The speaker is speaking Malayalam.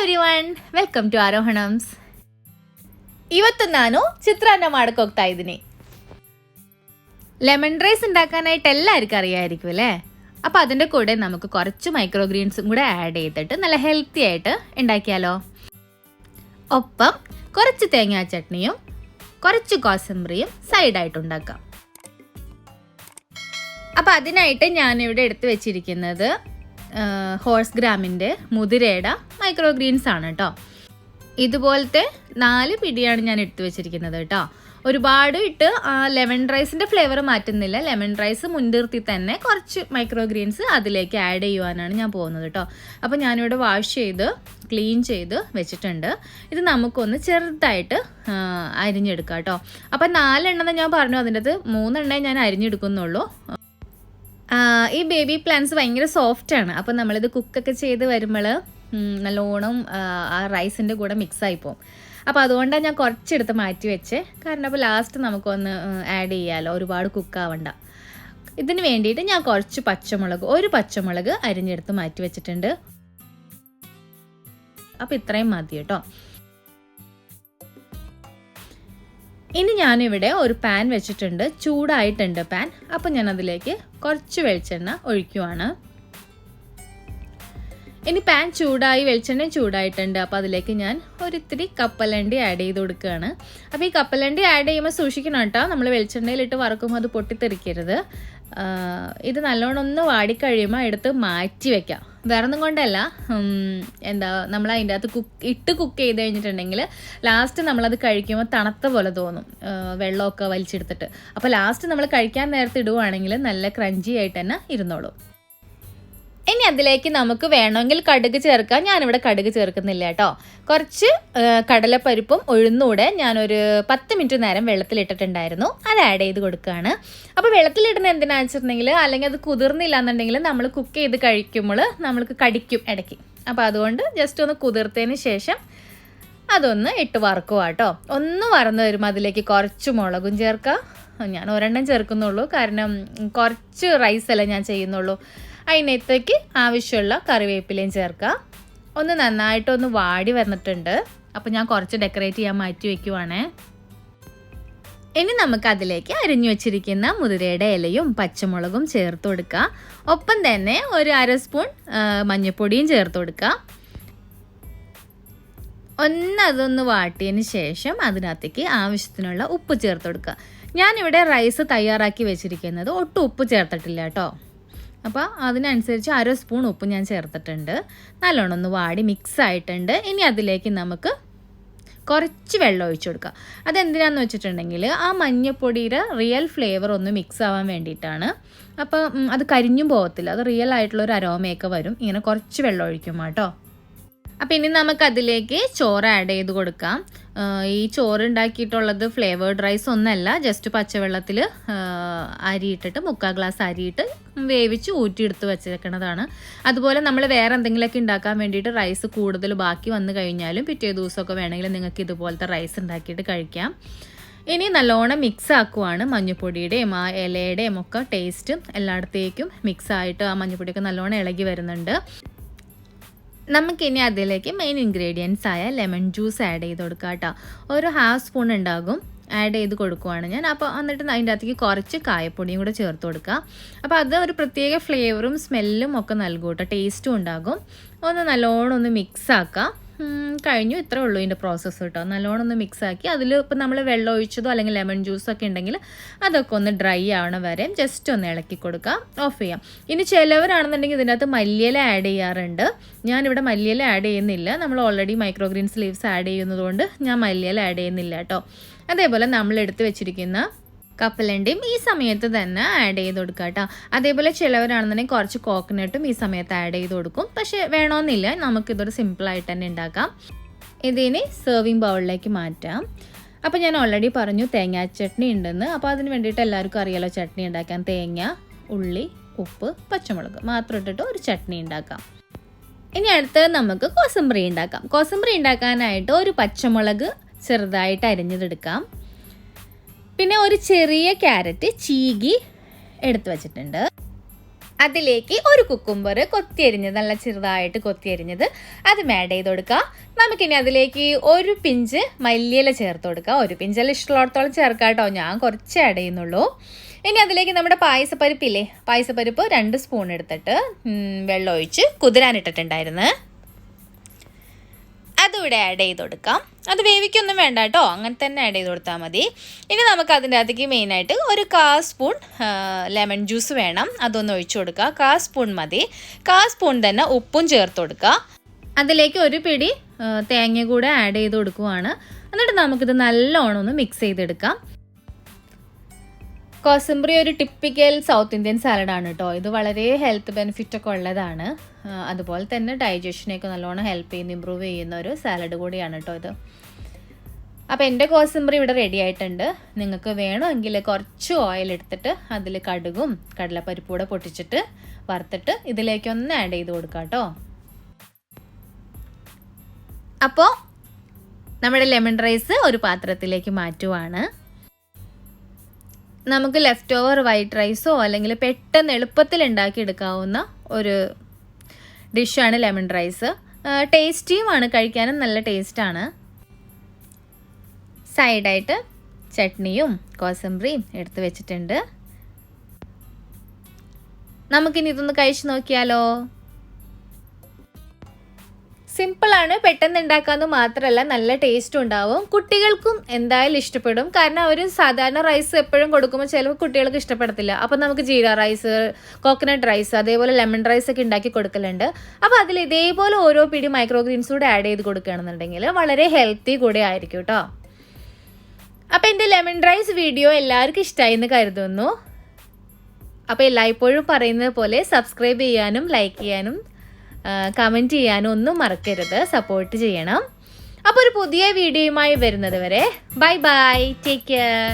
Everyone, welcome to ಆರೋಹಣಮ್ಸ್. ಇವತ್ತು ನಾನು ಚಿತ್ರಾನ್ನ ಮಾಡಕ್ಕೆ ಹೋಗ್ತಾ ಇದ್ದೀನಿ. ലെമൺ റൈസ് ഉണ്ടാക്കാനായിട്ട് എല്ലാവർക്കും അറിയാമായിരിക്കും അല്ലേ? അപ്പോൾ അതിൻ്റെ കൂടെ നമുക്ക് കുറച്ച് മൈക്രോഗ്രീൻസും കൂടെ ആഡ് ചെയ്തിട്ട് നല്ല ഹെൽത്തി ആയിട്ട് ഉണ്ടാക്കിയാലോ. ഒപ്പം കുറച്ച് തേങ്ങാ ചട്നിയും കുറച്ച് കോസംബറിയും സൈഡായിട്ട് ഉണ്ടാക്കാം. അപ്പോൾ അതിനായിട്ട് ഞാനിവിടെ എടുത്ത് വെച്ചിരിക്കുന്നത് ഹോഴ്സ് ഗ്രാമിൻ്റെ മുതിരയുടെ മൈക്രോഗ്രീൻസ് ആണ് കേട്ടോ. ഇതുപോലത്തെ 4 പിടിയാണ് ഞാൻ എടുത്തു വെച്ചിരിക്കുന്നത് കേട്ടോ. ഒരുപാട് ഇട്ട് ലെമൺ റൈസിൻ്റെ ഫ്ലേവർ മാറ്റുന്നില്ല. ലെമൺ റൈസ് മുൻനിർത്തി തന്നെ കുറച്ച് മൈക്രോഗ്രീൻസ് അതിലേക്ക് ആഡ് ചെയ്യുവാനാണ് ഞാൻ പോകുന്നത് കേട്ടോ. അപ്പോൾ ഞാനിവിടെ വാഷ് ചെയ്ത് ക്ലീൻ ചെയ്ത് വെച്ചിട്ടുണ്ട്. ഇത് നമുക്കൊന്ന് ചെറുതായിട്ട് അരിഞ്ഞെടുക്കാം കേട്ടോ. അപ്പോൾ 4 എണ്ണം ഞാൻ പറഞ്ഞു, അതിൻ്റെ അത് 3 എണ്ണേ ഞാൻ അരിഞ്ഞെടുക്കുന്നുള്ളൂ. ഈ ബേബി പ്ലാന്റ്സ് ഭയങ്കര സോഫ്റ്റാണ്. അപ്പോൾ നമ്മളിത് കുക്കൊക്കെ ചെയ്ത് വരുമ്പോൾ നല്ലോണം ആ റൈസിൻ്റെ കൂടെ മിക്സായി പോകും. അപ്പോൾ അതുകൊണ്ടാണ് ഞാൻ കുറച്ചെടുത്ത് മാറ്റി വെച്ചേ. കാരണം അപ്പോൾ ലാസ്റ്റ് നമുക്കൊന്ന് ആഡ് ചെയ്യാമല്ലോ, ഒരുപാട് കുക്കാവണ്ട. ഇതിന് വേണ്ടിയിട്ട് ഞാൻ കുറച്ച് ഒരു പച്ചമുളക് അരിഞ്ഞെടുത്ത് മാറ്റി വെച്ചിട്ടുണ്ട്. അപ്പോൾ ഇത്രയും മതി കേട്ടോ. ഇനി ഞാനിവിടെ ഒരു പാൻ വെച്ചിട്ടുണ്ട്, ചൂടായിട്ടുണ്ട് പാൻ. അപ്പോൾ ഞാൻ അതിലേക്ക് കുറച്ച് വെളിച്ചെണ്ണ ഒഴിക്കുവാണ്. ഇനി പാൻ ചൂടായി, വെളിച്ചെണ്ണ ചൂടായിട്ടുണ്ട്. അപ്പോൾ അതിലേക്ക് ഞാൻ ഒരിത്തിരി കപ്പലണ്ടി ആഡ് ചെയ്ത് കൊടുക്കുകയാണ്. അപ്പോൾ ഈ കപ്പലണ്ടി ആഡ് ചെയ്യുമ്പോൾ സൂക്ഷിക്കണം കേട്ടോ, നമ്മൾ വെളിച്ചെണ്ണയിലിട്ട് വറക്കുമ്പോൾ അത് പൊട്ടിത്തെറിക്കരുത്. ഇത് നല്ലോണം ഒന്ന് വാടിക്കഴിയുമ്പോൾ എടുത്ത് മാറ്റി വെക്കാം. വേറെ ഒന്നും കൊണ്ടല്ല, നമ്മൾ അതിൻ്റെ അകത്ത് ഇട്ട് കുക്ക് ചെയ്ത് കഴിഞ്ഞിട്ടുണ്ടെങ്കിൽ ലാസ്റ്റ് നമ്മളത് കഴിക്കുമ്പോൾ തണുത്ത പോലെ തോന്നും, വെള്ളമൊക്കെ വലിച്ചെടുത്തിട്ട്. അപ്പോൾ ലാസ്റ്റ് നമ്മൾ കഴിക്കാൻ നേരത്തെ ഇടുവാണെങ്കിൽ നല്ല ക്രഞ്ചി ആയിട്ട് തന്നെ ഇരുന്നോളൂ. ഇനി അതിലേക്ക് നമുക്ക് വേണമെങ്കിൽ കടുക് ചേർക്കാം. ഞാനിവിടെ കടുക് ചേർക്കുന്നില്ല കേട്ടോ. കുറച്ച് കടലപ്പരിപ്പും ഉഴുന്നൂടെ ഞാനൊരു 10 മിനിറ്റ് നേരം വെള്ളത്തിലിട്ടിട്ടുണ്ടായിരുന്നു, അത് ആഡ് ചെയ്ത് കൊടുക്കുകയാണ്. അപ്പോൾ വെള്ളത്തിലിടുന്ന എന്തിനാണെന്ന് വെച്ചിട്ടുണ്ടെങ്കിൽ, അല്ലെങ്കിൽ അത് കുതിർന്നില്ല എന്നുണ്ടെങ്കിൽ നമ്മൾ കുക്ക് ചെയ്ത് കഴിക്കുമ്പോൾ നമ്മൾക്ക് കടിക്കും ഇടയ്ക്ക്. അപ്പോൾ അതുകൊണ്ട് ജസ്റ്റ് ഒന്ന് കുതിർത്തതിന് ശേഷം അതൊന്ന് ഇട്ട് വറക്കുക കേട്ടോ. ഒന്ന് വറന്ന് വരുമ്പോൾ അതിലേക്ക് കുറച്ച് മുളകും ചേർക്കാം. ഞാൻ 1 എണ്ണം ചേർക്കുന്നുള്ളൂ, കാരണം കുറച്ച് റൈസല്ലേ ഞാൻ ചെയ്യുന്നുള്ളൂ. അതിനകത്തേക്ക് ആവശ്യമുള്ള കറിവേപ്പിലയും ചേർക്കാം. ഒന്ന് നന്നായിട്ടൊന്ന് വാടി വന്നിട്ടുണ്ട്. അപ്പോൾ ഞാൻ കുറച്ച് ഡെക്കറേറ്റ് ചെയ്യാൻ മാറ്റി വയ്ക്കുവാണേ. ഇനി നമുക്ക് അതിലേക്ക് അരിഞ്ഞു വെച്ചിരിക്കുന്ന മുതിരയുടെ ഇലയും പച്ചമുളകും ചേർത്ത് കൊടുക്കാം. ഒപ്പം തന്നെ ഒരു 1/2 സ്പൂൺ മഞ്ഞൾപ്പൊടിയും ചേർത്ത് കൊടുക്കാം. അതൊന്ന് വാട്ടിയതിന് ശേഷം അതിനകത്തേക്ക് ആവശ്യത്തിനുള്ള ഉപ്പ് ചേർത്ത് കൊടുക്കുക. ഞാനിവിടെ റൈസ് തയ്യാറാക്കി വെച്ചിരിക്കുന്നത് ഒട്ടും ഉപ്പ് ചേർത്തിട്ടില്ല കേട്ടോ. അപ്പോൾ അതിനനുസരിച്ച് 1/2 സ്പൂൺ ഉപ്പ് ഞാൻ ചേർത്തിട്ടുണ്ട്. നല്ലോണം ഒന്ന് വാടി മിക്സ് ആയിട്ടുണ്ട്. ഇനി അതിലേക്ക് നമുക്ക് കുറച്ച് വെള്ളം ഒഴിച്ചു കൊടുക്കാം. അതെന്തിനാന്ന് വെച്ചിട്ടുണ്ടെങ്കിൽ ആ മഞ്ഞൾപ്പൊടിയുടെ റിയൽ ഫ്ലേവർ ഒന്ന് മിക്സ് ആവാൻ വേണ്ടിയിട്ടാണ്. അപ്പോൾ അത് കരിഞ്ഞും പോകത്തില്ല, അത് റിയൽ ആയിട്ടുള്ളൊരു അരോമയൊക്കെ വരും ഇങ്ങനെ കുറച്ച് വെള്ളം ഒഴിക്കുമ്പോൾ കേട്ടോ. അപ്പോൾ ഇനി നമുക്കതിലേക്ക് ചോറ് ആഡ് ചെയ്ത് കൊടുക്കാം. ഈ ചോറ് ഉണ്ടാക്കിയിട്ടുള്ളത് ഫ്ലേവേർഡ് റൈസ് ഒന്നല്ല, ജസ്റ്റ് പച്ചവെള്ളത്തിൽ അരിയിട്ടിട്ട് 3/4 ഗ്ലാസ് അരിയിട്ട് വേവിച്ച് ഊറ്റിയെടുത്ത് വെച്ചേക്കണതാണ്. അതുപോലെ നമ്മൾ വേറെ എന്തെങ്കിലുമൊക്കെ ഉണ്ടാക്കാൻ വേണ്ടിയിട്ട് റൈസ് കൂടുതൽ ബാക്കി വന്നു കഴിഞ്ഞാലും പിറ്റേ ദിവസമൊക്കെ വേണമെങ്കിൽ നിങ്ങൾക്ക് ഇതുപോലത്തെ റൈസ് ഉണ്ടാക്കിയിട്ട് കഴിക്കാം. ഇനി നല്ലോണം മിക്സ് ആക്കുവാണ്. മഞ്ഞൾപ്പൊടിയുടെയും ആ ഇലയുടെയും ഒക്കെ ടേസ്റ്റും എല്ലായിടത്തേക്കും മിക്സായിട്ട് ആ മഞ്ഞൾപ്പൊടിയൊക്കെ നല്ലോണം ഇളകി വരുന്നുണ്ട്. നമുക്കിനി അതിലേക്ക് മെയിൻ ഇൻഗ്രീഡിയൻസ് ആയ ലെമൺ ജ്യൂസ് ആഡ് ചെയ്ത് കൊടുക്കാം കേട്ടോ. ഒരു 1/2 സ്പൂൺ ഉണ്ടാകും ആഡ് ചെയ്ത് കൊടുക്കുവാണ് ഞാൻ. അപ്പോൾ എന്നിട്ട് അതിൻ്റെ അകത്തേക്ക് കുറച്ച് കായപ്പൊടിയും കൂടെ ചേർത്ത് കൊടുക്കുക. അപ്പോൾ അത് ഒരു പ്രത്യേക ഫ്ലേവറും സ്മെല്ലും ഒക്കെ നൽകും കേട്ടോ, ടേസ്റ്റും ഉണ്ടാകും. നല്ലോണം ഒന്ന് മിക്സ് ആക്കാം. കഴിഞ്ഞു, ഇത്രേ ഉള്ളൂ ഇതിൻ്റെ പ്രോസസ്സ് കേട്ടോ. നല്ലോണം ഒന്ന് മിക്സാക്കി അതിൽ ഇപ്പം നമ്മൾ വെള്ളം ഒഴിച്ചതോ അല്ലെങ്കിൽ ലെമൺ ജ്യൂസൊക്കെ ഉണ്ടെങ്കിൽ അതൊക്കെ ഒന്ന് ഡ്രൈ ആവണ വരെ ജസ്റ്റ് ഒന്ന് ഇളക്കി കൊടുക്കാം, ഓഫ് ചെയ്യാം. ഇനി ചിലവരാണെന്നുണ്ടെങ്കിൽ ഇതിനകത്ത് മല്ലിയില ആഡ് ചെയ്യാറുണ്ട്. ഞാനിവിടെ മല്ലിയില ആഡ് ചെയ്യുന്നില്ല, നമ്മൾ ഓൾറെഡി മൈക്രോഗ്രീൻസ് ലീവ്സ് ആഡ് ചെയ്യുന്നതുകൊണ്ട് ഞാൻ മല്ലിയില ആഡ് ചെയ്യുന്നില്ല കേട്ടോ. അതേപോലെ നമ്മൾ എടുത്ത് വെച്ചിരിക്കുന്ന കപ്പലണ്ടിയും ഈ സമയത്ത് തന്നെ ആഡ് ചെയ്ത് കൊടുക്കുക കേട്ടോ. അതേപോലെ ചിലവരാണെന്നുണ്ടെങ്കിൽ കുറച്ച് കോക്കനട്ടും ഈ സമയത്ത് ആഡ് ചെയ്ത് കൊടുക്കും. പക്ഷേ വേണമെന്നില്ല, നമുക്കിതൊരു സിമ്പിളായിട്ട് തന്നെ ഉണ്ടാക്കാം. ഇതിനി സെർവിങ് ബൗളിലേക്ക് മാറ്റാം. അപ്പോൾ ഞാൻ ഓൾറെഡി പറഞ്ഞു തേങ്ങാ ചട്നി ഉണ്ടെന്ന്. അപ്പോൾ അതിന് വേണ്ടിയിട്ട് എല്ലാവർക്കും അറിയാലോ ചട്നി ഉണ്ടാക്കാൻ. തേങ്ങ, ഉള്ളി, ഉപ്പ്, പച്ചമുളക് മാത്രം ഇട്ടിട്ട് ഒരു ചട്നി ഉണ്ടാക്കാം. ഇനി അടുത്തത് നമുക്ക് കോസംബറി ഉണ്ടാക്കാം. കോസംബറി ഉണ്ടാക്കാനായിട്ട് ഒരു പച്ചമുളക് ചെറുതായിട്ട് അരിഞ്ഞതെടുക്കാം. പിന്നെ ഒരു ചെറിയ ക്യാരറ്റ് ചീകി എടുത്ത് വെച്ചിട്ടുണ്ട്. അതിലേക്ക് ഒരു കുക്കുംബർ കൊത്തിയരിഞ്ഞത്, നല്ല ചെറുതായിട്ട് കൊത്തിയരിഞ്ഞത്, അതും ആഡ് ചെയ്ത് കൊടുക്കുക. നമുക്കിനി അതിലേക്ക് ഒരു പിഞ്ച് മല്ലിയില ചേർത്ത് കൊടുക്കുക. ഒരു പിഞ്ചെല്ലാം ഇഷ്ടമുള്ളിടത്തോളം ചേർക്കാം കേട്ടോ, ഞാൻ കുറച്ച് ആഡ് ചെയ്യുന്നുള്ളൂ. ഇനി അതിലേക്ക് നമ്മുടെ പായസപ്പരിപ്പില്ലേ, പായസപ്പരിപ്പ് 2 സ്പൂൺ എടുത്തിട്ട് വെള്ളം ഒഴിച്ച് കുതിരാനിട്ടിട്ടുണ്ടായിരുന്നു, അതുകൂടെ ആഡ് ചെയ്ത് കൊടുക്കാം. അത് വേവിക്കൊന്നും വേണ്ട കേട്ടോ, അങ്ങനെ തന്നെ ആഡ് ചെയ്ത് കൊടുത്താൽ മതി. ഇനി നമുക്ക് അതിൻ്റെ അകത്തേക്ക് മെയിനായിട്ട് ഒരു 1/4 സ്പൂൺ ലെമൺ ജ്യൂസ് വേണം, അതൊന്ന് ഒഴിച്ചു കൊടുക്കുക. 1/4 സ്പൂൺ മതി. 1/4 സ്പൂൺ തന്നെ ഉപ്പും ചേർത്ത് കൊടുക്കുക. അതിലേക്ക് ഒരു പിടി തേങ്ങ കൂടെ ആഡ് ചെയ്ത് കൊടുക്കുവാണ്. എന്നിട്ട് നമുക്കിത് നല്ലോണം ഒന്ന് മിക്സ് ചെയ്തെടുക്കാം. കോസംബറി ഒരു ടിപ്പിക്കൽ സൗത്ത് ഇന്ത്യൻ സാലഡാണ് കേട്ടോ. ഇത് വളരെ ഹെൽത്ത് ബെനിഫിറ്റ് ഒക്കെ ഉള്ളതാണ്. അതുപോലെ തന്നെ ഡൈജഷനെയൊക്കെ നല്ലോണം ഹെൽപ്പ് ചെയ്യുന്ന, ഇമ്പ്രൂവ് ചെയ്യുന്ന ഒരു സാലഡ് കൂടിയാണ് കേട്ടോ ഇത്. അപ്പോൾ എൻ്റെ കോസംബറി ഇവിടെ റെഡി ആയിട്ടുണ്ട്. നിങ്ങൾക്ക് വേണമെങ്കിൽ കുറച്ച് ഓയിൽ എടുത്തിട്ട് അതിൽ കടുകും കടലപ്പരിപ്പും കൂടെ പൊട്ടിച്ചിട്ട് വറുത്തിട്ട് ഇതിലേക്കൊന്ന് ആഡ് ചെയ്ത് കൊടുക്കാം കേട്ടോ. അപ്പോൾ നമ്മുടെ ലെമൺ റൈസ് ഒരു പാത്രത്തിലേക്ക് മാറ്റുവാണ്. നമുക്ക് ലെഫ്റ്റ് ഓവർ വൈറ്റ് റൈസോ അല്ലെങ്കിൽ പെട്ടെന്ന് എളുപ്പത്തിൽ ഉണ്ടാക്കിയെടുക്കാവുന്ന ഒരു ഡിഷാണ് ലെമൺ റൈസ്. ടേസ്റ്റിയുമാണ്, കഴിക്കാനും നല്ല ടേസ്റ്റാണ്. സൈഡായിട്ട് ചട്നിയും കോസംബറിയും എടുത്ത് വെച്ചിട്ടുണ്ട്. നമുക്കിനി ഇതൊന്ന് കഴിച്ച് നോക്കിയാലോ. സിമ്പിളാണ്, പെട്ടെന്ന് ഉണ്ടാക്കാമെന്ന് മാത്രമല്ല നല്ല ടേസ്റ്റും ഉണ്ടാവും. കുട്ടികൾക്കും എന്തായാലും ഇഷ്ടപ്പെടും. കാരണം അവർ സാധാരണ റൈസ് എപ്പോഴും കൊടുക്കുമ്പോൾ ചിലപ്പോൾ കുട്ടികൾക്ക് ഇഷ്ടപ്പെടത്തില്ല. അപ്പോൾ നമുക്ക് ജീര റൈസ്, കോക്കനട്ട് റൈസ്, അതേപോലെ ലെമൺ റൈസ് ഒക്കെ ഉണ്ടാക്കി കൊടുക്കലുണ്ട്. അപ്പോൾ അതിൽ ഇതേപോലെ ഓരോ പിടി മൈക്രോഗ്രീൻസ് കൂടെ ആഡ് ചെയ്ത് കൊടുക്കുകയാണെന്നുണ്ടെങ്കിൽ വളരെ ഹെൽത്തി കൂടെ ആയിരിക്കും കേട്ടോ. അപ്പോൾ എൻ്റെ ലെമൺ റൈസ് വീഡിയോ എല്ലാവർക്കും ഇഷ്ടമായി എന്ന് കരുതുന്നു. അപ്പോൾ എല്ലായ്പ്പോഴും പറയുന്നത് പോലെ സബ്സ്ക്രൈബ് ചെയ്യാനും ലൈക്ക് ചെയ്യാനും കമൻറ്റ് ചെയ്യാനും ഒന്നും മറക്കരുത്, സപ്പോർട്ട് ചെയ്യണം. അപ്പോൾ ഒരു പുതിയ വീഡിയോയുമായി വരുന്നത് വരെ ബൈ ബൈ, ടേക്ക് കെയർ.